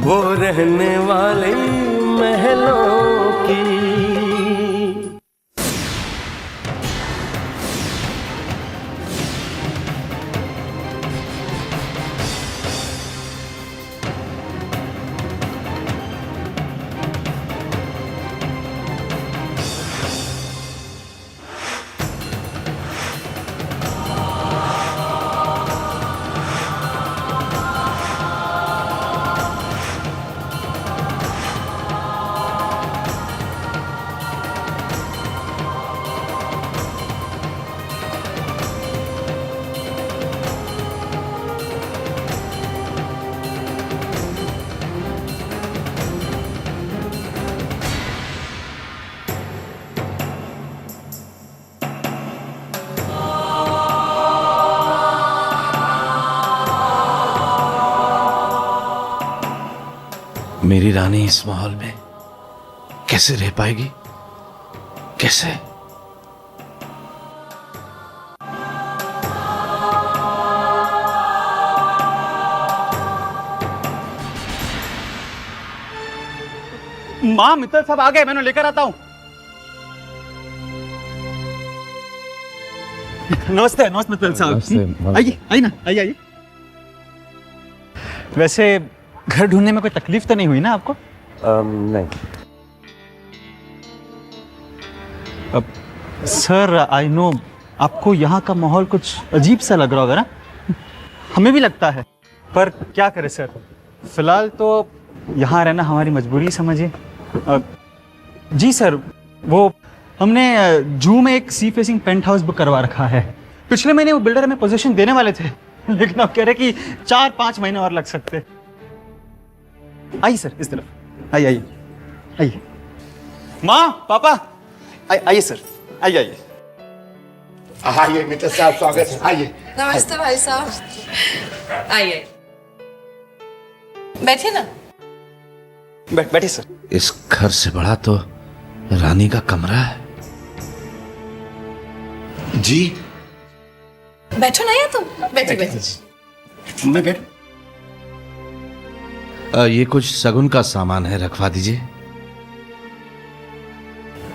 वो रहने वाले महलों की। मेरी रानी इस माहौल में कैसे रह पाएगी? कैसे? माँ, मित्तल साहब आ गए, मैं उन्हें लेकर आता हूँ। नमस्ते नमस्ते मित्तल साहब। आइए आइए ना, आइए आइए। वैसे घर ढूंढने में कोई तकलीफ तो नहीं हुई ना आपको? नहीं। अब सर, आई नो आपको यहाँ का माहौल कुछ अजीब सा लग रहा होगा ना? हमें भी लगता है, पर क्या करें सर, फिलहाल तो यहाँ रहना हमारी मजबूरी समझिए। जी सर, वो हमने जू में एक sea facing penthouse book करवा रखा है। पिछले महीने वो बिल्डर हमें पोजीशन देने वाले थे, लेकिन अब कह रहे कि 4-5 महीने और लग सकते। आइए सर, इस तरफ आइए आइए आइए। माँ, पापा, आइए सर, आइए आइए। आइए मित्र साहब, स्वागत है, आइए। नमस्ते भाई साहब, आइए बैठिए ना। बैठिए सर। इस घर से बड़ा तो रानी का कमरा है। जी बैठो ना, या तुम बैठिए बैठिए। मैं बैठ। ये कुछ शगुन का सामान है, रखवा दीजिए।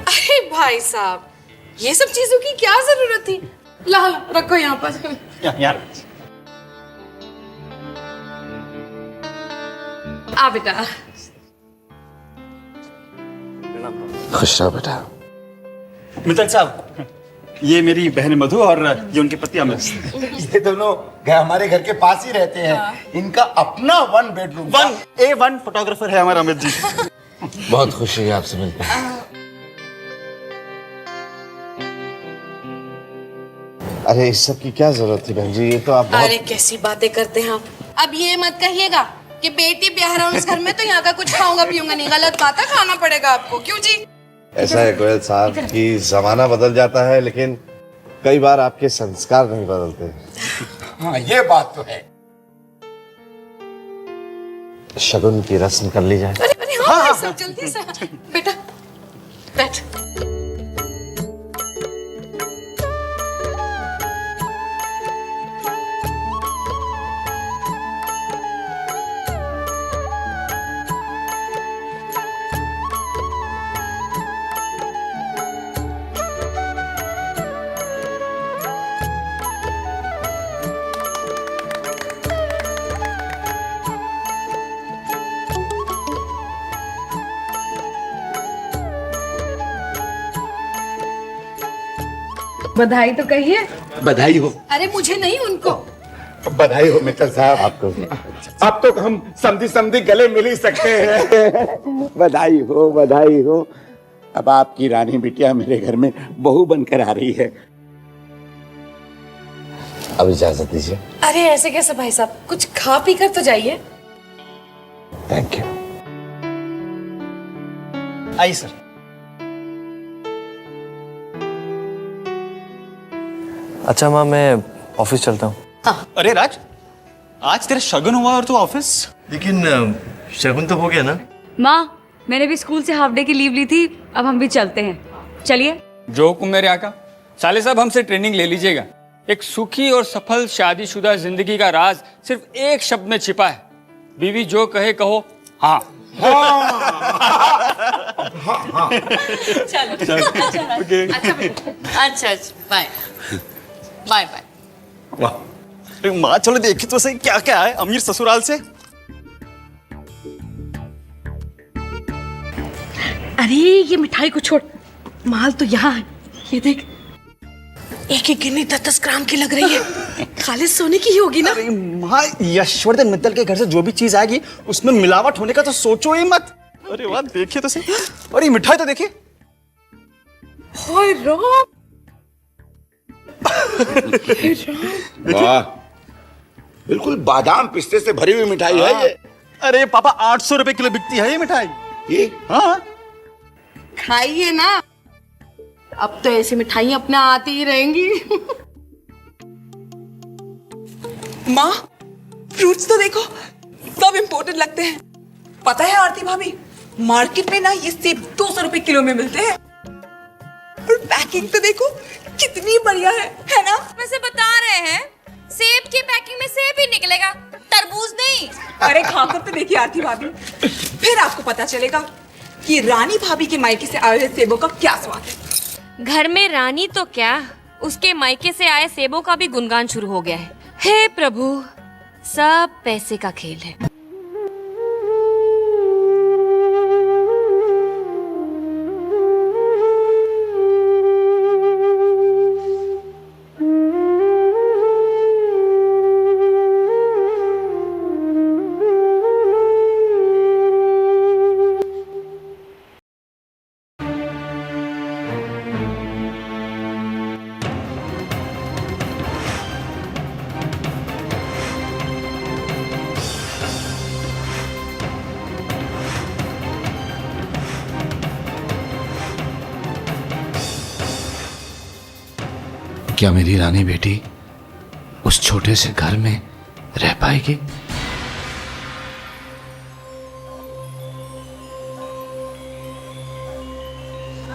अरे भाई साहब, ये सब चीजों की क्या जरूरत थी? ला रखो यहाँ पर। यार आ बेटा। खुश रहो बेटा। मित्तल साहब, ये मेरी बहन मधु और ये उनके पति अमित। ये दोनों हमारे घर के पास ही रहते हैं। इनका अपना 1 बेडरूम। 1A1 फोटोग्राफर है हमारा अमित जी। बहुत खुशी है आपसे मिलकर। अरे इस सब की क्या जरूरत थी बहन जी? ये तो आप बहुत... अरे कैसी बातें करते हैं आप। अब ये मत कहिएगा कि बेटी ब्याह रहा हूँ इस घर में तो यहाँ का कुछ खाऊंगा पीऊंगा नहीं। गलत बात है, खाना पड़ेगा आपको। क्यों जी? ऐसा है गोयल साहब कि जमाना बदल जाता है, लेकिन कई बार आपके संस्कार नहीं बदलते। हाँ, ये बात तो है। शगुन की रस्म कर ली जाए। अरे हाँ, सब जल्दी से। बेटा बैठ। बधाई तो कहिए। बधाई हो। अरे मुझे नहीं, उनको बधाई हो मित्र साहब। आपको अब तो हम समझी समझी गले मिल ही सकते हैं। बधाई हो, बधाई हो। अब आपकी रानी बिटिया मेरे घर में बहू बनकर आ रही है। अब इजाजत दीजिए। अरे ऐसे कैसे भाई साहब, कुछ खा पी कर तो जाइए। Thank you. आइए सर। अच्छा माँ, मैं ऑफिस चलता हूँ। हाँ। अरे राज, आज तेरा शगुन हुआ और तू ऑफिस? लेकिन शगुन तो हो गया ना। माँ, मैंने भी स्कूल से हाफ डे की लीव ली थी, अब हम भी चलते हैं। चलिए। जो हुक्म मेरे आका। साले साहब, हमसे ट्रेनिंग ले लीजिएगा। एक सुखी और सफल शादीशुदा जिंदगी का राज सिर्फ एक शब्द में छिपा है। बीवी जो कहे कहो, हाँ चलो अच्छा बाय बाय बाय। अरे माँ चलो देखिए तो सही क्या क्या है अमीर ससुराल से। अरे ये मिठाई को छोड़, माल तो यहाँ है। ये देख, एक एक गिन्नी 10-10 ग्राम की लग रही है। खालिस सोने की ही होगी ना। अरे माँ यशवर्धन मित्तल के घर से जो भी चीज आएगी उसमें मिलावट होने का तो सोचो ही मत। अरे वाह देखिए तो सही, अरे मिठाई तो देखिए। हाय राम। वाह, बिल्कुल बादाम पिस्ते से भरी हुई मिठाई है ये। अरे पापा 800 रुपए किलो बिकती है ये मिठाई। ये हाँ खाइए ना, अब तो ऐसी मिठाइयाँ अपने आती ही रहेंगी। माँ फ्रूट्स तो देखो, सब इम्पोर्टेड लगते हैं। पता है आरती भाभी, मार्केट में ना ये सेब 200 रुपए किलो में मिलते हैं। और पैकिंग तो देखो कितनी बढ़िया है ना? वैसे बता रहे हैं सेब की पैकिंग में सेब ही निकलेगा, तरबूज नहीं। अरे खाकर तो देखिए आरती भाभी, फिर आपको पता चलेगा कि रानी भाभी के मायके से आए हुए सेबों का क्या स्वाद है। घर में रानी तो क्या, उसके मायके से आए सेबों का भी गुणगान शुरू हो गया है। हे प्रभु, सब पैसे का खेल है। क्या मेरी रानी बेटी उस छोटे से घर में रह पाएगी?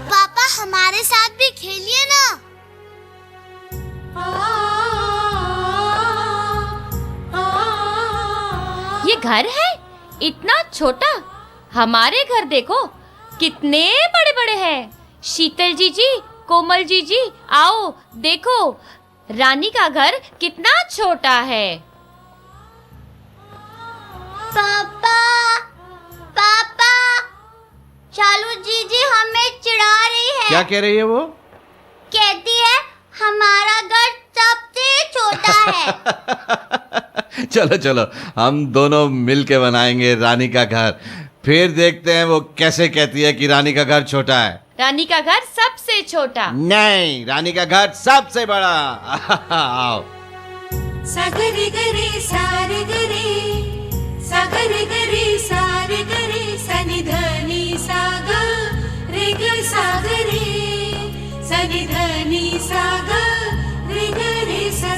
पापा हमारे साथ भी खेलिए ना। ये घर है इतना छोटा, हमारे घर देखो कितने बड़े बड़े हैं। शीतल जी, कोमल जी आओ देखो, रानी का घर कितना छोटा है। पापा पापा, चालू जीजी हमें चिढ़ा रही है। क्या कह रही है वो? कहती है हमारा घर सबसे छोटा है। चलो चलो हम दोनों मिलके बनाएंगे रानी का घर, फिर देखते हैं वो कैसे कहती है कि रानी का घर छोटा है। रानी का घर सबसे छोटा नहीं, रानी का घर सबसे बड़ा। आओ। सागरे गरे सारे गरे, सागरे गरे सारे गरे, सनि धनी साग रे ग सागरे, सनि धनी साग रे ग रे सा,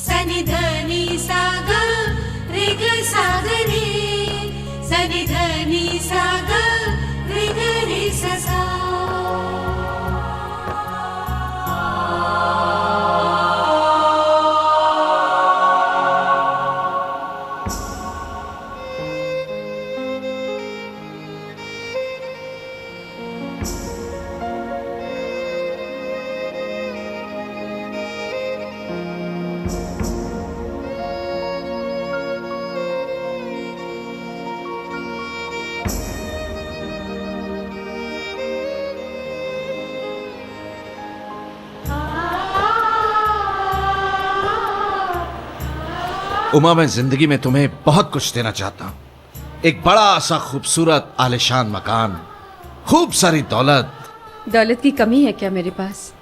सनि धनी साग रे ग सागरे, सनि धनी साग रे ग रे सा। उमा, मैं जिंदगी में तुम्हें बहुत कुछ देना चाहता हूं। एक बड़ा सा खूबसूरत आलिशान मकान, खूब सारी दौलत। दौलत की कमी है क्या मेरे पास?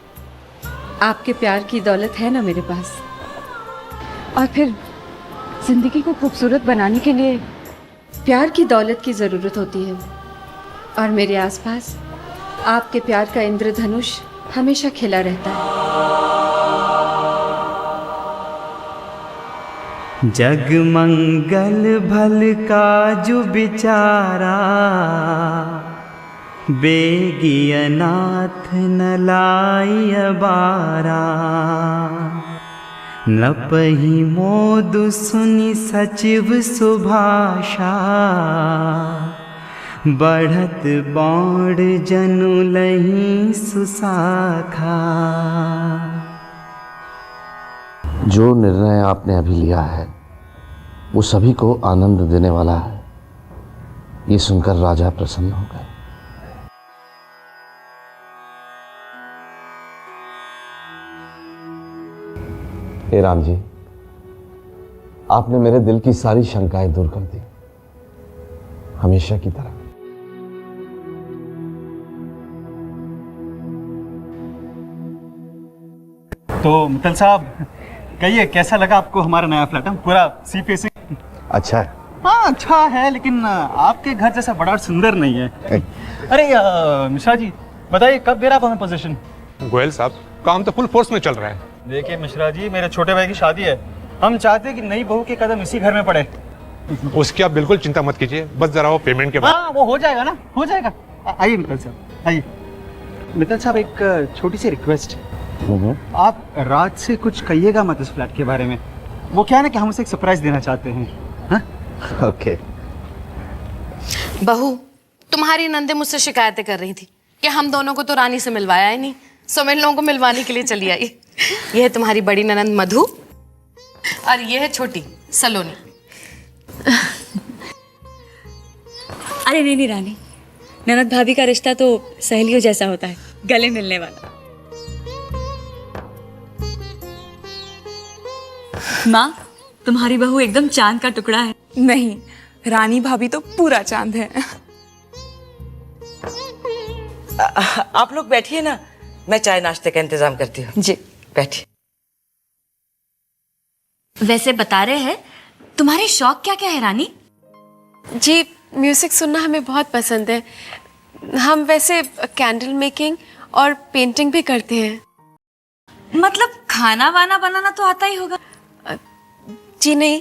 आपके प्यार की दौलत है ना मेरे पास। और फिर जिंदगी को खूबसूरत बनाने के लिए प्यार की दौलत की ज़रूरत होती है। और मेरे आसपास आपके प्यार का इंद्रधनुष हमेशा खिला रहता है। जगमंगल भल काजु बिचारा, बेगियनाथ न लाई बारा। नपहि मोदु सुनि सचिव सुभाषा बढ़त बाण जनु लही सुशाखा। जो निर्णय आपने अभी लिया है वो सभी को आनंद देने वाला है, ये सुनकर राजा प्रसन्न हो गए। हे राम जी, आपने मेरे दिल की सारी शंकाएं दूर कर दी, हमेशा की तरह। तो मित्तल साहब, कहिए कैसा लगा आपको हमारा नया फ्लैट? पूरा सी फेसिंग। अच्छा है। हाँ अच्छा है, लेकिन आपके घर जैसा बड़ा और सुंदर नहीं है। अरे मिश्रा जी बताइए, कब दे रहा आप हमें पोजीशन? गोयल साहब, काम तो फुल फोर्स में चल रहा है। देखिए मिश्रा जी, मेरे छोटे भाई की शादी है, हम चाहते हैं कि नई बहू के कदम इसी घर में पड़े। उसकी आप बिल्कुल चिंता मत कीजिए, बस जरा वो पेमेंट के बाद। हाँ वो हो जाएगा ना, हो जाएगा। आइए मित्तल साहब, आइए। मित्तल साहब, एक छोटी सी रिक्वेस्ट है, आप रात से कुछ कहिएगा मत इस फ्लैट के बारे में। वो क्या है ना कि हम उसे एक सरप्राइज देना चाहते हैं। हाँ? ओके। बहू, तुम्हारी नंदे मुझसे शिकायतें कर रही थी कि हम दोनों को तो रानी से मिलवाया ही नहीं, सो मैं इन लोगों को मिलवाने के लिए चली आई। ये है तुम्हारी बड़ी ननंद मधु और ये है छोटी सलोनी। अरे नहीं रानी, ननद भाभी का रिश्ता तो सहेलियों जैसा होता है, गले मिलने वाला। माँ, तुम्हारी बहू एकदम चांद का टुकड़ा है। नहीं, रानी भाभी तो पूरा चांद है। आप लोग बैठिए ना, मैं चाय नाश्ते का इंतजाम करती हूँ। जी बैठिए। वैसे बता रहे हैं, तुम्हारे शौक क्या क्या है रानी? जी, म्यूजिक सुनना हमें बहुत पसंद है। हम वैसे कैंडल मेकिंग और पेंटिंग भी करते हैं। मतलब खाना वाना बनाना तो आता ही होगा? जी नहीं,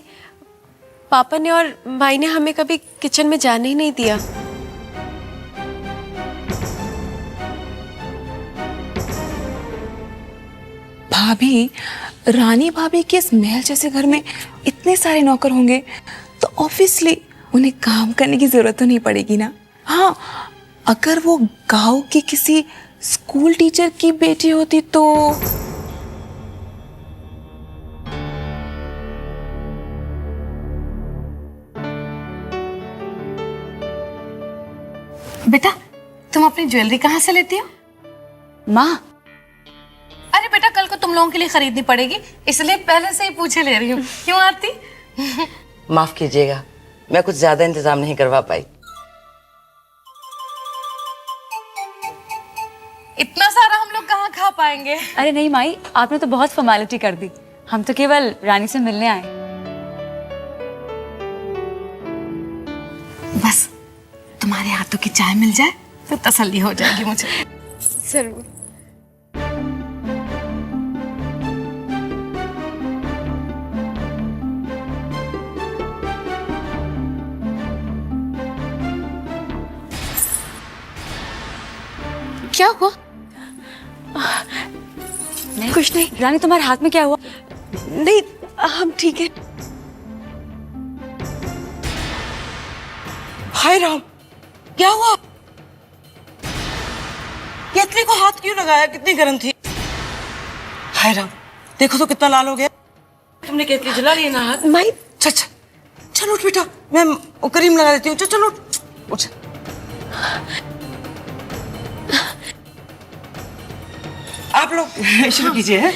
पापा ने और माई ने हमें कभी किचन में जाने ही नहीं दिया। भाभी, रानी भाभी के इस महल जैसे घर में इतने सारे नौकर होंगे तो ऑब्वियसली उन्हें काम करने की जरूरत तो नहीं पड़ेगी ना। हाँ, अगर वो गांव की किसी स्कूल टीचर की बेटी होती तो। बेटा, तुम अपनी ज्वेलरी कहाँ से लेती हो? माँ, अरे बेटा, कल को तुम लोगों के लिए खरीदनी पड़ेगी, इसलिए पहले से ही पूछे ले रही हूँ। क्यों आरती? माफ कीजिएगा, मैं कुछ ज्यादा इंतजाम नहीं करवा पाई। इतना सारा हम लोग कहाँ खा पाएंगे? अरे नहीं माई, आपने तो बहुत फॉर्मेलिटी कर दी, हम तो केवल रानी से मिलने आए। बस तुम्हारे हाथों की चाय मिल जाए तो तसल्ली हो जाएगी मुझे। जरूर। क्या हुआ? कुछ नहीं। रानी, तुम्हारे हाथ में क्या हुआ? नहीं, हम ठीक है। हाय राम, क्या हुआ? केतली को हाथ क्यों लगाया? कितनी गर्म थी। हाय राम, देखो तो कितना लाल हो गया। तुमने केतली जला ली ना हाथ? माई, चलो उठ बेटा, मैं करीम लगा देती हूँ। चलो उठ। आप लोग शुरू कीजिए। है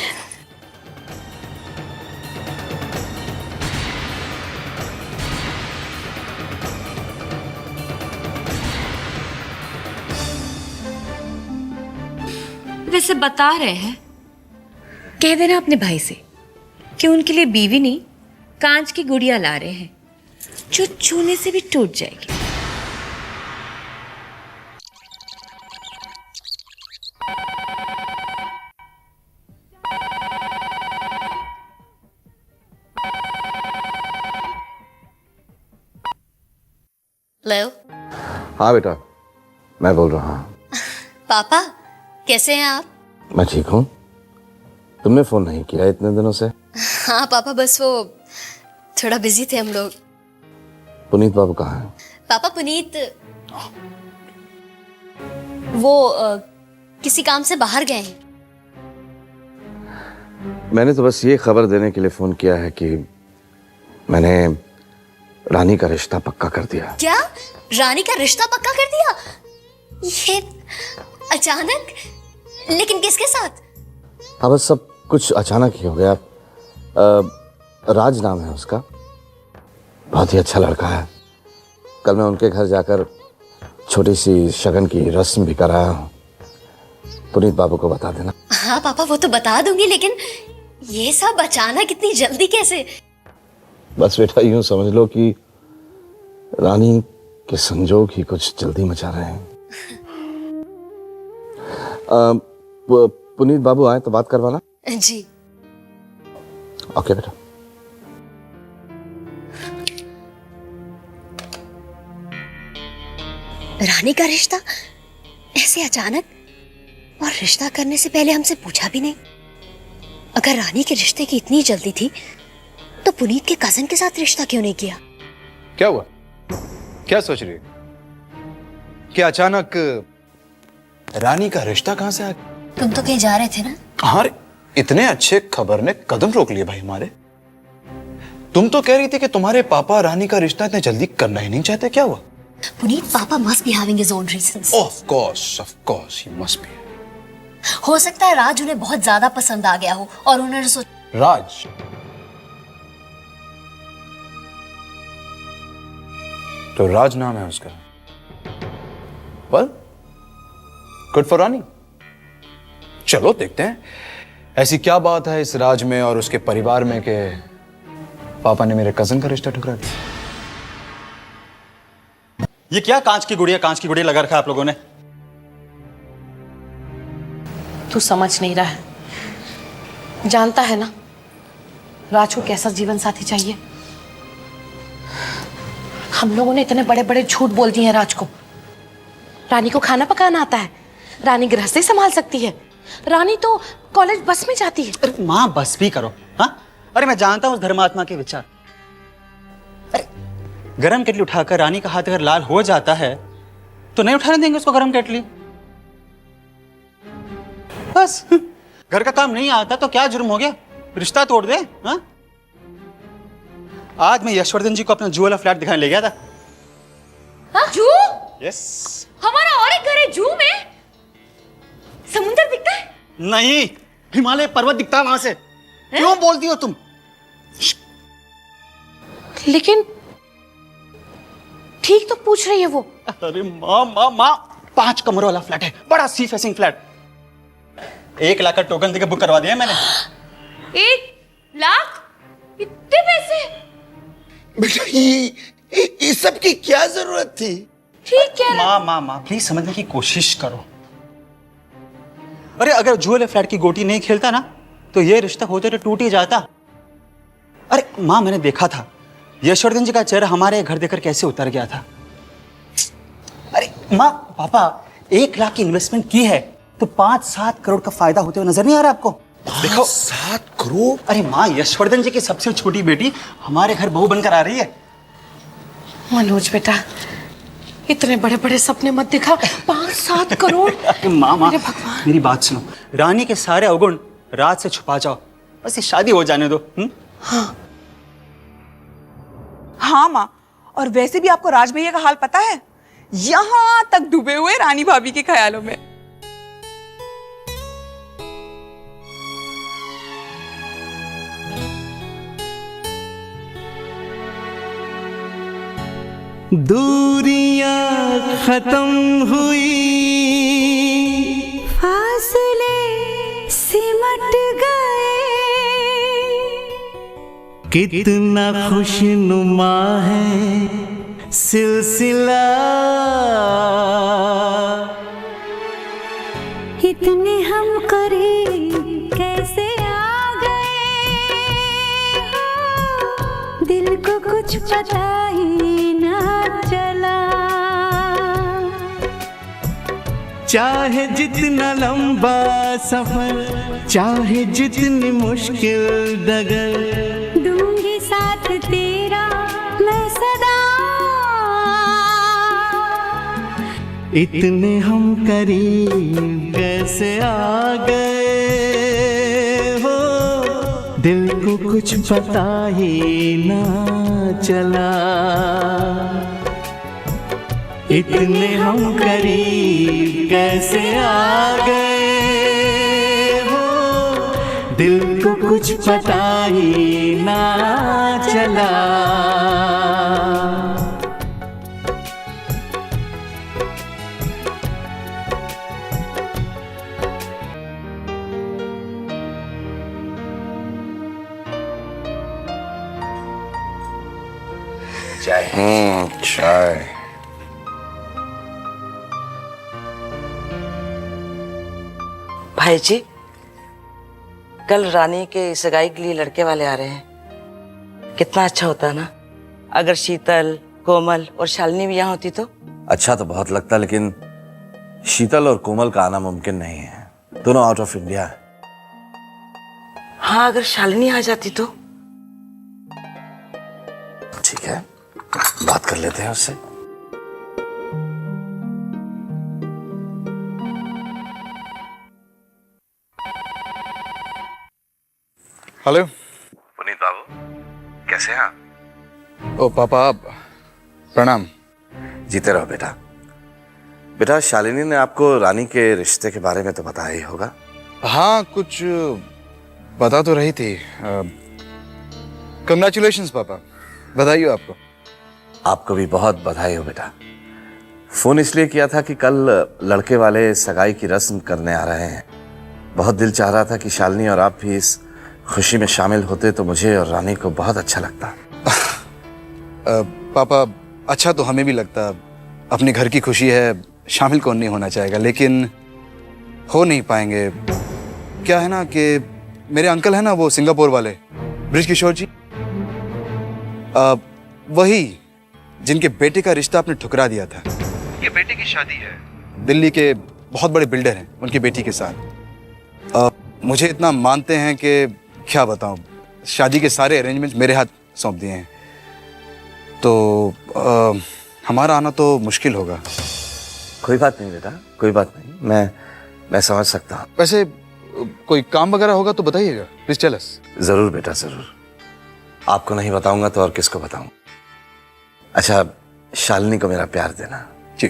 वैसे बता रहे हैं, कह देना अपने भाई से कि उनके लिए बीवी नहीं, कांच की गुड़िया ला रहे हैं जो छूने से भी टूट जाएगी। लो। हाँ बेटा, मैं बोल रहा हूँ। पापा कैसे हैं आप? मैं ठीक हूँ। तुमने फोन नहीं किया इतने दिनों से? हाँ पापा, बस वो थोड़ा बिजी थे हम लोग। पुनीत बाबू कहाँ हैं? पापा पुनीत वो किसी काम से बाहर गए हैं। मैंने तो बस ये खबर देने के लिए फोन किया है कि मैंने रानी का रिश्ता पक्का कर दिया। क्या? रानी का रिश्ता पक्का कर दिया? ये अचानक? लेकिन किसके साथ? हाँ, बस सब कुछ अचानक ही हो गया। राज नाम है उसका, बहुत ही अच्छा लड़का है। कल मैं उनके घर जाकर छोटी सी शगन की रस्म भी कराया हूँ। पुनीत बाबू को बता देना। हाँ पापा, वो तो बता दूंगी, लेकिन ये सब अचानक इतनी जल्दी कैसे? बस बेटा यूं समझ लो कि रानी के संजोग ही कुछ जल्दी मचा रहे हैं। पुनीत बाबू आए तो बात करवाना। जी ओके बेटा। रानी का रिश्ता ऐसे अचानक, और रिश्ता करने से पहले हमसे पूछा भी नहीं। अगर रानी के रिश्ते की इतनी जल्दी थी तो पुनीत के कजन के साथ रिश्ता क्यों नहीं किया? क्या हुआ? क्या सोच रही है? क्या अचानक रानी का रिश्ता कहां से आ गया? तुम तो कहीं जा रहे थे ना? हाँ, इतने अच्छे खबर ने कदम रोक लिए भाई हमारे। तुम तो कह रही थी कि तुम्हारे पापा रानी का रिश्ता इतने जल्दी करना ही नहीं चाहते। क्या हुआ? पुनीत, पापा must be having his own reasons. Of course he must be. हो सकता है राज उन्हें बहुत ज्यादा पसंद आ गया हो और उन्होंने सोचा। राज? तो राज नाम है उसका। वेल, गुड फॉर रानी। चलो देखते हैं ऐसी क्या बात है इस राज में और उसके परिवार में कि पापा ने मेरे कजन का रिश्ता ठुकरा दिया। ये क्या कांच की गुड़िया लगा रखा है आप लोगों ने? तू समझ नहीं रहा है, जानता है ना राज को कैसा जीवन साथी चाहिए। हम लोगों ने इतने बड़े बड़े झूठ बोल दिए हैं राज को। रानी को खाना पकाना आता है, रानी गृहस्थी संभाल सकती है, रानी तो कॉलेज बस में जाती है। अरे माँ बस भी करो। हाँ, अरे मैं जानता हूँ उस धर्मात्मा के विचार। अरे गरम केटली उठाकर रानी का हाथ अगर लाल हो जाता है तो नहीं उठाने देंगे उसको गरम केटली। बस घर का काम नहीं आता तो क्या जुर्म हो गया? रिश्ता तोड़ दे। हाँ, आज मैं यशवर्धन जी को अपना जू वाला फ्लैट दिखाने ले गया था। हाँ? जू? यस। हमारा और एक घर है जू में। समुंदर दिखता है? नहीं, हिमालय पर्वत दिखता है वहां से। क्यों बोलती हो तुम? लेकिन ठीक तो पूछ रही है वो। अरे माँ 5 कमरों वाला फ्लैट है, बड़ा सी फेसिंग फ्लैट। 1 लाख का टोकन देकर बुक करवा दिया मैंने। 1 लाख? इतने पैसे? बेटा ये सब की क्या जरूरत थी? ठीक है माँ प्लीज समझने की कोशिश करो। अरे अगर जू वाले फ्लैट की गोटी नहीं खेलता ना तो ये रिश्ता होते तो टूट ही जाता। अरे माँ मैंने देखा था यशवर्धन जी का चेहरा हमारे घर देखकर कैसे उतर गया था। अरे माँ पापा 1 लाख की इन्वेस्टमेंट की है तो 5-7 करोड़ का फायदा होते हुए नजर नहीं आ रहा आपको? देखो 7 करोड़। अरे माँ यशवर्धन जी की सबसे छोटी बेटी हमारे घर बहू बनकर आ रही है। मनोज बेटा, इतने बड़े बड़े सपने मत दिखा। 5-7 करोड़। माँ मेरी बात सुनो, रानी के सारे अवगुण राज से छुपा जाओ, बस ये शादी हो जाने दो। हाँ माँ, और वैसे भी आपको राज भैया का हाल पता है, यहाँ तक डूबे हुए रानी भाभी के ख्यालों में। दूरियां खत्म हुई, फासले सिमट गए, कितना खुशनुमा है सिलसिला, इतने हम करीब कैसे आ गए, दिल को कुछ पता ही ना चला। चाहे जितना लंबा सफर चाहे जितनी मुश्किल डगर, दूंगी साथ तेरा मैं सदा। इतने हम करीब कैसे आ गए हो, दिल को कुछ पता ही ना चला। इतने हम करीब कैसे आ गए हो, दिल को कुछ पता ही ना चला। चाय। चाय। भाई जी, कल रानी के सगाई के लिए लड़के वाले आ रहे हैं। कितना अच्छा होता ना अगर शीतल, कोमल और शालिनी भी यहाँ होती तो। अच्छा तो बहुत लगता, लेकिन शीतल और कोमल का आना मुमकिन नहीं है, दोनों आउट ऑफ इंडिया है। हाँ, अगर शालिनी आ जाती तो। ठीक है, बात कर लेते हैं उससे। हेलो पुनीत बाबू, कैसे हैं आप? ओ पापा, आप प्रणाम। जीते रहो बेटा। बेटा, शालिनी ने आपको रानी के रिश्ते के बारे में तो बताया ही होगा। हाँ, कुछ बता तो रही थी। कंग्रेचुलेशंस पापा, बधाई हो आपको। आपको भी बहुत बधाई हो बेटा। फोन इसलिए किया था कि कल लड़के वाले सगाई की रस्म करने आ रहे हैं। बहुत दिल चाह रहा था कि शालिनी और आप भी इस खुशी में शामिल होते तो मुझे और रानी को बहुत अच्छा लगता। पापा, अच्छा तो हमें भी लगता। अपने घर की खुशी है, शामिल कौन नहीं होना चाहेगा, लेकिन हो नहीं पाएंगे। क्या है ना कि मेरे अंकल है ना, वो सिंगापुर वाले ब्रिज किशोर जी, वही जिनके बेटे का रिश्ता आपने ठुकरा दिया था। ये बेटे की शादी है, दिल्ली के बहुत बड़े बिल्डर हैं, उनकी बेटी के साथ। मुझे इतना मानते हैं कि क्या बताऊं, शादी के सारे अरेंजमेंट्स मेरे हाथ सौंप दिए हैं। तो हमारा आना तो मुश्किल होगा। कोई बात नहीं बेटा, कोई बात नहीं, मैं समझ सकता हूँ। वैसे कोई काम वगैरह होगा तो बताइएगा, प्लीज टेल अस। जरूर बेटा, जरूर। आपको नहीं बताऊंगा तो और किसको बताऊं। अच्छा, शालिनी को मेरा प्यार देना। जी।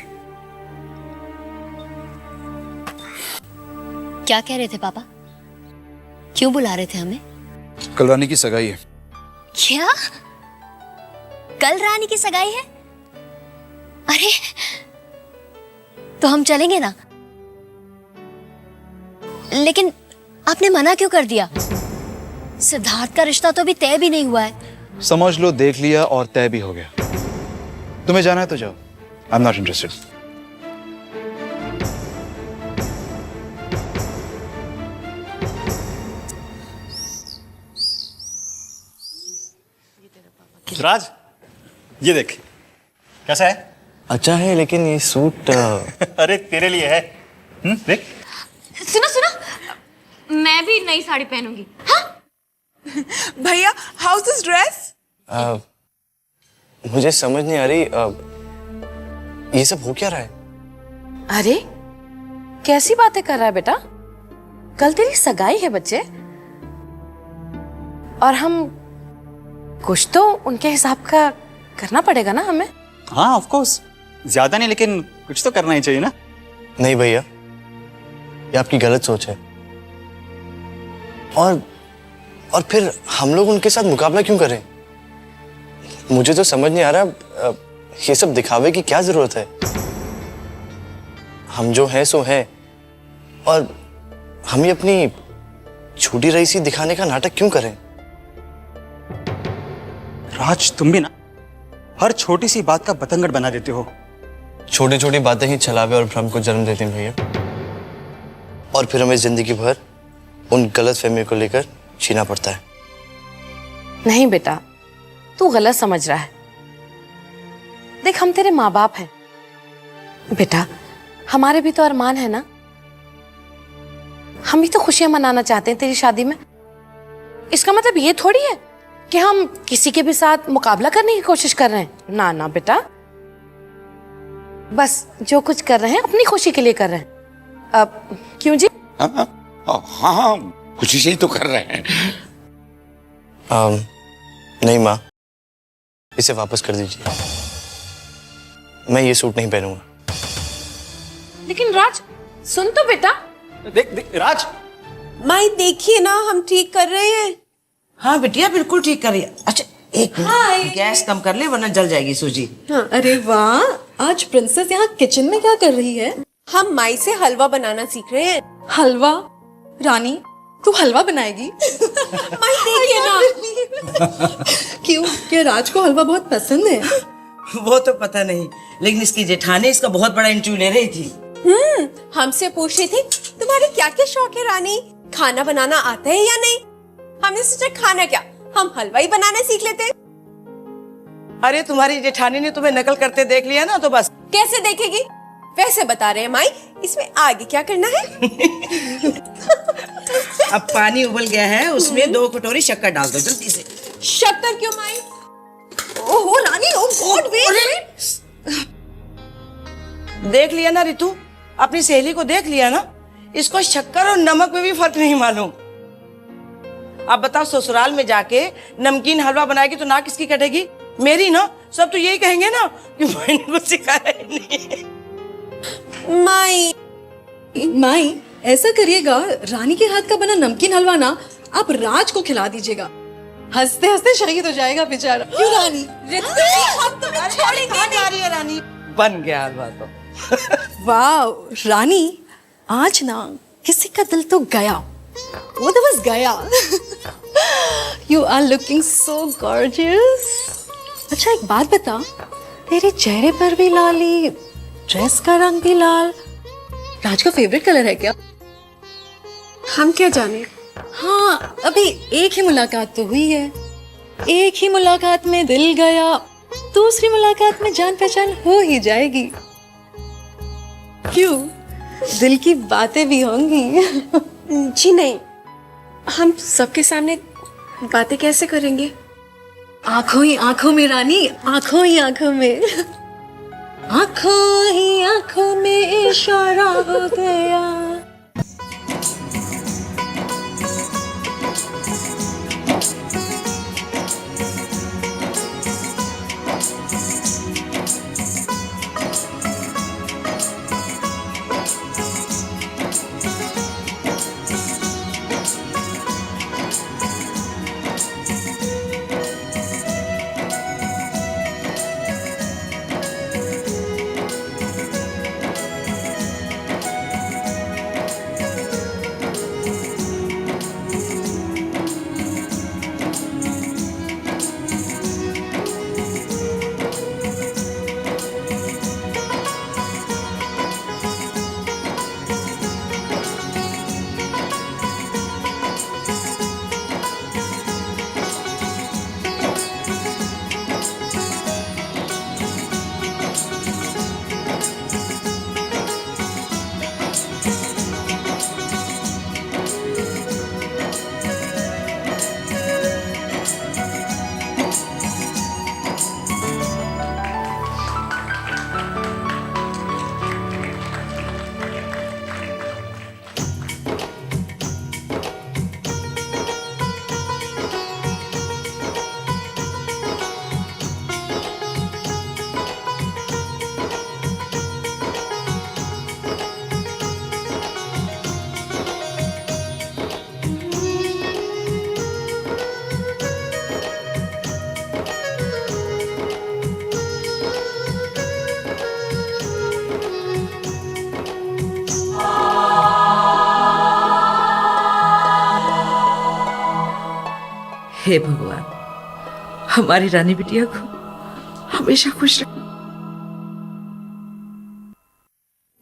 क्या कह रहे थे पापा? क्यों बुला रहे थे हमें? कल रानी की सगाई है। क्या? कल रानी की सगाई है? अरे, तो हम चलेंगे ना? लेकिन आपने मना क्यों कर दिया? सिद्धार्थ का रिश्ता तो अभी तय भी नहीं हुआ है। समझ लो, देख लिया और तय भी हो गया। तुम्हें जाना है तो जाओ, आई एम नॉट इंटरेस्टेड। राज, ये देख, कैसा है? अच्छा है, लेकिन ये सूट अरे तेरे लिए है। देख। सुनो सुनो, मैं भी नई साड़ी पहनूंगी। हाँ? भैया, हाउ इज दिस ड्रेस? मुझे समझ नहीं आ रही, ये सब हो क्या रहा है? अरे, कैसी बातें कर रहा है बेटा? कल तेरी सगाई है बच्चे, और हम कुछ तो उनके हिसाब का करना पड़ेगा ना हमें। हाँ, ऑफ कोर्स, ज्यादा नहीं, लेकिन कुछ तो करना ही चाहिए ना। नहीं भैया, ये आपकी गलत सोच है। और फिर हम लोग उनके साथ मुकाबला क्यों करें? मुझे तो समझ नहीं आ रहा, ये सब दिखावे की क्या जरूरत है? हम जो हैं सो हैं, और हम ये अपनी छोटी रईसी दिखाने का नाटक क्यों करें? राज, तुम भी ना हर छोटी सी बात का बतंगड़ बना देते हो। छोटी छोटी बातें ही छलावे और भ्रम को जन्म देती हैं भैया, और फिर हमें जिंदगी भर उन गलत फहमियों को लेकर जीना पड़ता है। नहीं बेटा, तू गलत समझ रहा है। देख, हम तेरे माँ बाप हैं बेटा, हमारे भी तो अरमान है ना। हम भी तो खुशियां मनाना चाहते हैं तेरी शादी में। इसका मतलब ये थोड़ी है कि हम किसी के भी साथ मुकाबला करने की कोशिश कर रहे हैं। ना ना बेटा, बस जो कुछ कर रहे हैं अपनी खुशी के लिए कर रहे हैं। अब क्यों जी? हाँ, खुशी से ही तो कर रहे हैं। नहीं माँ, इसे वापस कर दीजिए। मैं ये सूट नहीं पहनूंगा। लेकिन राज सुन तो बेटा। देख राज। माई देखिए ना, हम ठीक कर रहे हैं। हाँ बिटिया बिल्कुल ठीक कर रही है। अच्छा एक मिनट, गैस कम कर ले वरना जल जाएगी सूजी। हाँ, अरे वाह, आज प्रिंसेस यहाँ किचन में क्या कर रही है? हम माई से हलवा बनाना सीख रहे हैं। हलवा? रानी तू हलवा बनाएगी? माई देखिए ना। क्यों, क्या राज को हलवा बहुत पसंद है? वो तो पता नहीं, लेकिन इसकी जेठानी इसका बहुत बड़ा इंटरव्यू ले रही थी। हमसे पूछ रही थी तुम्हारे क्या क्या शौक है रानी, खाना बनाना आता है या नहीं? हमने सोचा खाना क्या, हम हलवा ही बनाना सीख लेते। अरे तुम्हारी जेठानी ने तुम्हें नकल करते देख लिया ना तो बस। कैसे देखेगी? वैसे बता रहे हैं माई, इसमें आगे क्या करना है? अब पानी उबल गया है, उसमें 2 कटोरी शक्कर डाल दो जल्दी से। शक्कर क्यों माई? ओहो रानी, ओ गॉड, वेट। देख लिया ना रितु, अपनी सहेली को देख लिया ना, इसको शक्कर और नमक में भी फर्क नहीं मालूम। अब बताओ, ससुराल में जाके नमकीन हलवा बनाएगी तो नाक किसकी कटेगी? मेरी ना। सब तो यही कहेंगे ना कि मैंने कुछ सिखाया नहीं। माई ऐसा करिएगा, रानी के हाथ का बना नमकीन हलवा ना आप राज को खिला दीजिएगा। हंसते हंसते शहीद हो जाएगा बेचारा। क्यों रानी? हम तुम्हें छोड़ेंगे। रानी बन गया हलवा तो। वाह रानी, आज ना किसी का दिल तो गया, वो तो बस गया। You are looking so gorgeous. अच्छा एक बात बता, तेरे चेहरे पर भी लाली, ड्रेस का रंग भी लाल, राज का फेवरेट कलर है क्या? हम क्या जाने। हाँ, अभी एक ही मुलाकात तो हुई है, एक ही मुलाकात में दिल गया, दूसरी मुलाकात में जान पहचान हो ही जाएगी। क्यों, दिल की बातें भी होंगी? जी नहीं, हम सबके सामने बातें कैसे करेंगे? आंखों ही आंखों में रानी, आंखों ही आंखों में, आंखों ही आंखों में इशारा हो गया। हे भगवान, हमारी रानी बिटिया को हमेशा खुश रख।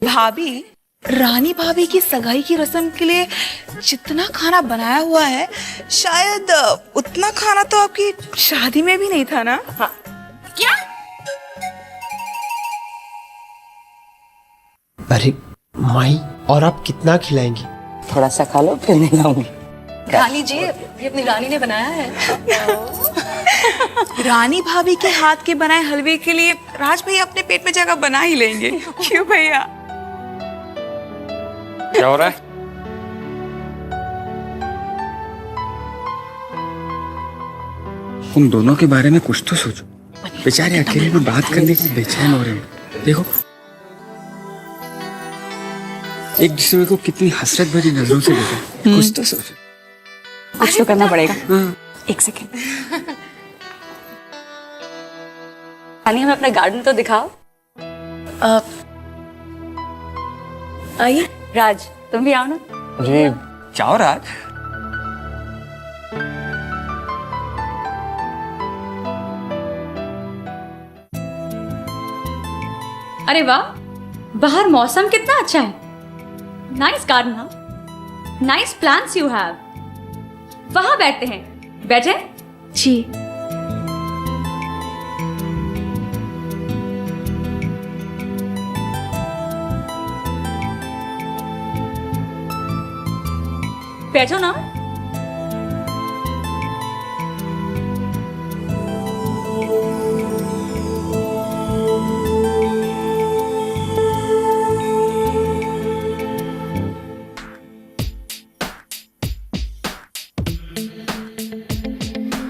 भाभी, रानी भाभी की सगाई की रस्म के लिए जितना खाना बनाया हुआ है, शायद उतना खाना तो आपकी शादी में भी नहीं था ना? हाँ। क्या? अरे माई, और आप कितना खिलाएंगी? थोड़ा सा खा लो फिर नहीं लाऊंगी। खा लीजिए, ये अपनी रानी ने बनाया है। रानी भाभी के हाथ के बनाए हलवे के लिए राज भैया अपने पेट में जगह बना ही लेंगे। क्यों भैया? क्या हो रहा है? उन दोनों के बारे में कुछ तो सोचो, बेचारे अकेले में बात करने के लिए बेचैन हो रहे हैं। देखो एक दूसरे को कितनी हसरत भरी नजरों से देखो, कुछ तो सोचो। कुछ तो करना पड़ेगा। एक सेकेंड, रानी हमें अपना गार्डन तो दिखाओ। आइए राज, तुम भी आओ ना। जी जाओ राज। अरे वाह, बाहर मौसम कितना अच्छा है। नाइस गार्डन, हाँ, नाइस प्लांट्स यू हैव। वहां बैठते हैं, बैठे? जी। बैठो ना।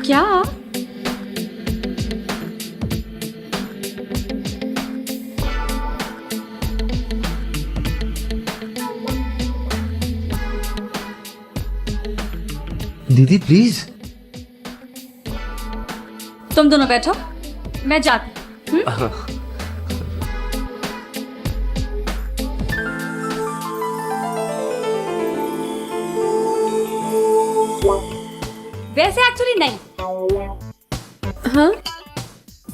क्या? दीदी प्लीज। तुम दोनों बैठो, मैं जाती हूँ। वैसे एक्चुअली नहीं। हाँ?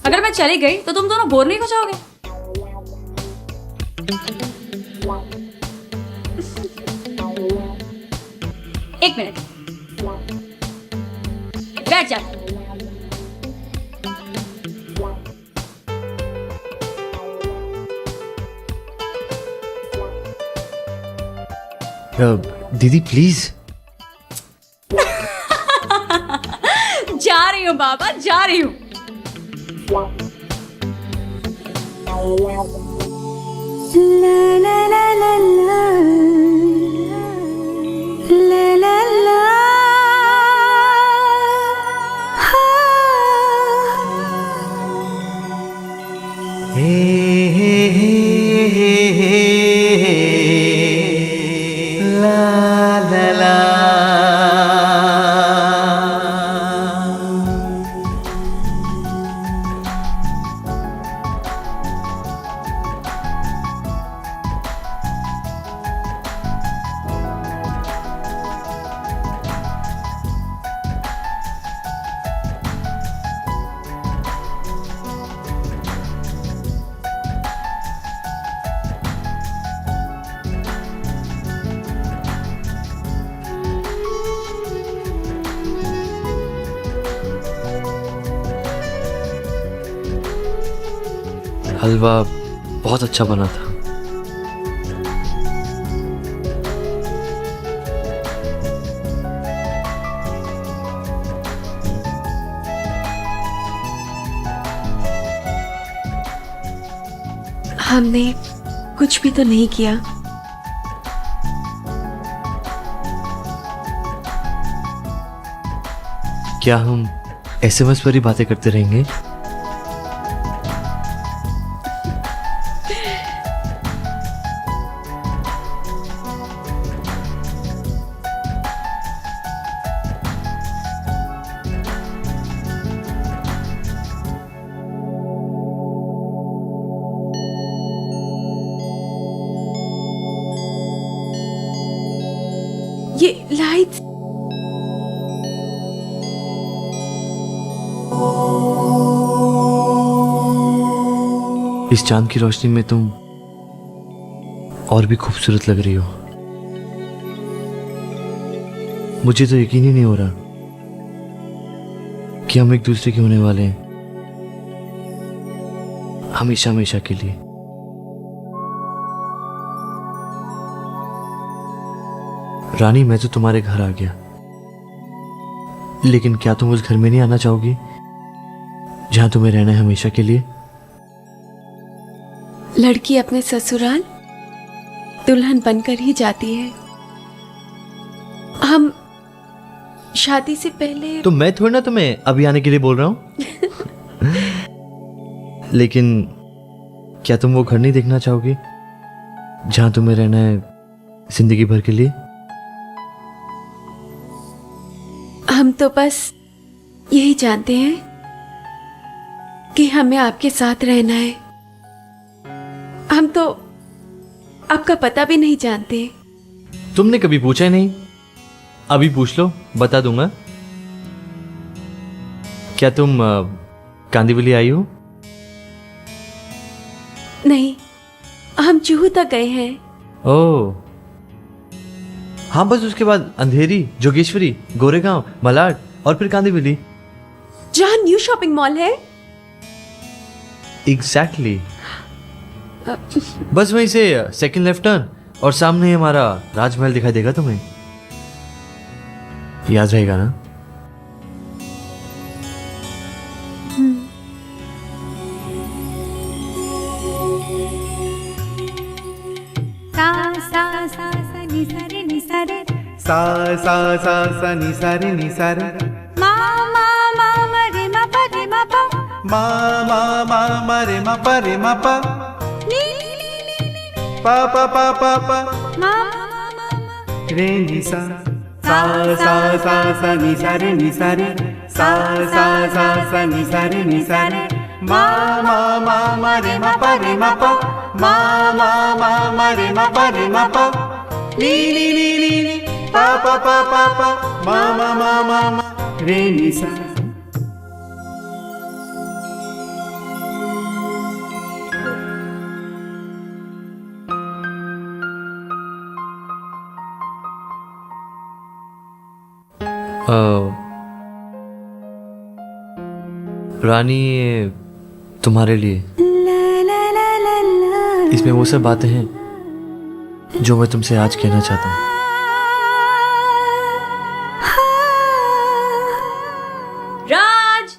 अगर मैं चली गई तो तुम दोनों बोर नहीं हो जाओगे? एक मिनट, बैठ जा। दीदी प्लीज। जा रही हूँ बाबा, जा रही हूँ। हलवा बहुत अच्छा बना था। हमने कुछ भी तो नहीं किया। क्या हम एसएमएस पर ही बातें करते रहेंगे? ये लाइट इस चांद की रोशनी में तुम और भी खूबसूरत लग रही हो। मुझे तो यकीन ही नहीं हो रहा कि हम एक दूसरे के होने वाले हैं, हमेशा हमेशा के लिए। रानी, मैं तो तुम्हारे घर आ गया, लेकिन क्या तुम उस घर में नहीं आना चाहोगी जहां तुम्हें रहना है हमेशा के लिए? लड़की अपने ससुराल दुल्हन बनकर ही जाती है। हम शादी से पहले तो मैं थोड़ी ना तुम्हें अभी आने के लिए बोल रहा हूं। लेकिन क्या तुम वो घर नहीं देखना चाहोगी जहां तुम्हें रहना है जिंदगी भर के लिए? हम तो बस यही जानते हैं कि हमें आपके साथ रहना है। हम तो आपका पता भी नहीं जानते। तुमने कभी पूछा ही नहीं, अभी पूछ लो, बता दूंगा। क्या तुम कांदीवली आई हो? नहीं, हम जुहू तक गए हैं। ओह हाँ, बस उसके बाद अंधेरी, जोगेश्वरी, गोरेगांव, मलाड और फिर कांदीवली। जहां न्यू शॉपिंग मॉल है। एग्जैक्टली बस वहीं से सेकंड लेफ्ट टर्न और सामने ही हमारा राजमहल दिखाई देगा तुम्हें। याद रहेगा ना? सा सा सा सा नि सा रे नि सा रे मा मा मा मा रे मा पा रे मा पा मा मा मा मा रे मा पा रे मा पा नी पा पा पा पा पा मा रे नि सा सा सा सा सा नि सा रे नि सा रे सा सा सा सा नि सा रे नि सा रे मा मा मा मा रे मा पा रे मा पा मा मा मा मा रे मा पा रे मा पा नी नी नी नी नी पा पा पा पा पा मा मा मा मा मा रे नि सा। रानी, तुम्हारे लिए इसमें वो सब बातें हैं जो मैं तुमसे आज कहना चाहता हूँ। राज,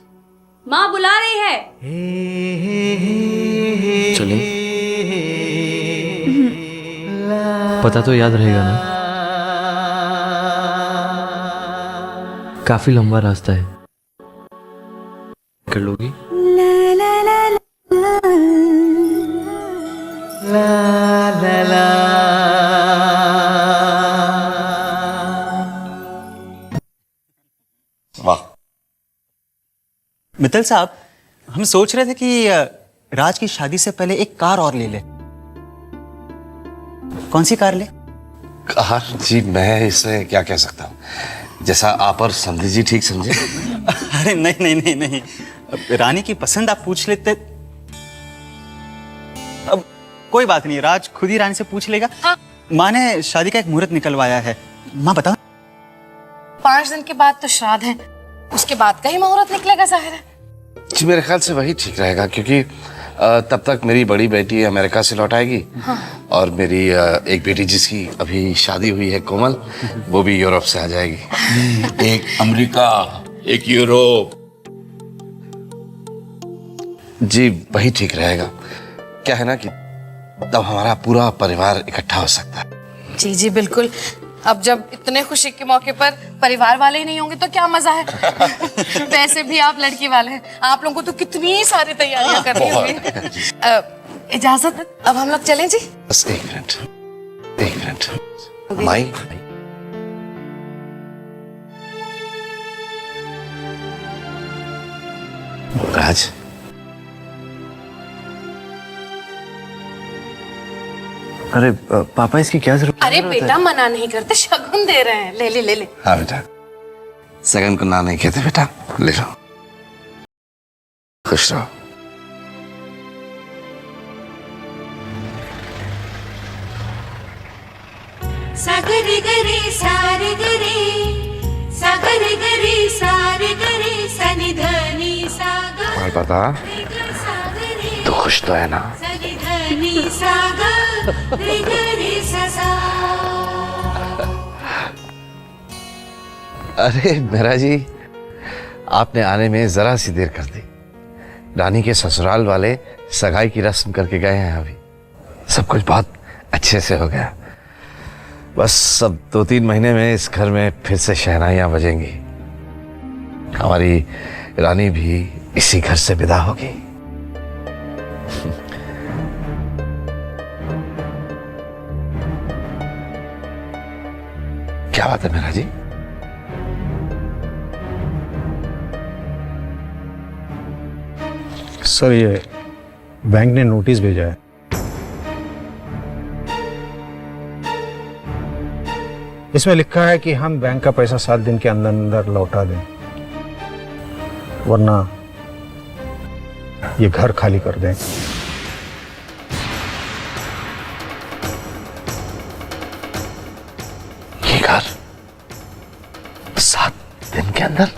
माँ बुला रही है। चले, पता तो याद रहेगा ना? काफी लंबा रास्ता है, कर लोगी? वाह। मित्तल साहब, हम सोच रहे थे कि राज की शादी से पहले एक कार और ले ले। कौन सी कार ले? कार? जी मैं इसमें क्या कह सकता हूँ, जैसा आप और समधी जी ठीक समझे। अरे नहीं नहीं नहीं नहीं, रानी की पसंद आप पूछ लेते। अब कोई बात नहीं, राज खुद ही रानी से पूछ लेगा। हाँ। माँ ने शादी का एक मुहूर्त निकलवाया है। माँ बताओ। 5 दिन के बाद तो श्राद्ध है, उसके बाद का ही मुहूर्त निकलेगा जाहिर है। जी मेरे ख्याल से वही ठीक रहेगा, क्योंकि तब तक मेरी बड़ी बेटी अमेरिका से लौट आएगी। हाँ। और मेरी एक बेटी जिसकी अभी शादी हुई है, कोमल, वो भी यूरोप से आ जाएगी। एक अमेरिका, एक यूरोप। जी वही ठीक रहेगा। क्या है ना कि तब हमारा पूरा परिवार इकट्ठा हो सकता है। जी जी बिल्कुल। अब जब इतने खुशी के मौके पर परिवार वाले ही नहीं होंगे तो क्या मजा है। वैसे भी आप लड़की वाले हैं, आप लोगों को तो कितनी सारी तैयारियां करनी होंगी। इजाजत, अब हम लोग चलें जी? बस एक मिनट, एक मिनट। माई, राज, अरे पापा इसकी क्या जरूरत? अरे बेटा मना नहीं करते, शगुन दे रहे हैं, ले ले ले ले। हाँ बेटा, सगन को ना नहीं कहते बेटा, ले लो, खुश रहो। सागरे गरे सारे गरे सागरे गरे सारे गरे सनि धनी सागर। और बता, तो खुश तो है ना? सनि धनी सागर रे गरे ससा। अरे मेरा जी, आपने आने में जरा सी देर कर दी। रानी के ससुराल वाले सगाई की रस्म करके गए हैं अभी। सब कुछ बहुत अच्छे से हो गया। बस अब 2-3 महीने में इस घर में फिर से शहनाइयां बजेंगी। हमारी रानी भी इसी घर से विदा होगी। क्या बात है मेरा जी? सर, ये बैंक ने नोटिस भेजा है। इसमें लिखा है कि हम बैंक का पैसा 7 दिन के अंदर अंदर लौटा दें, वरना ये घर खाली कर दें। ये घर 7 दिन के अंदर?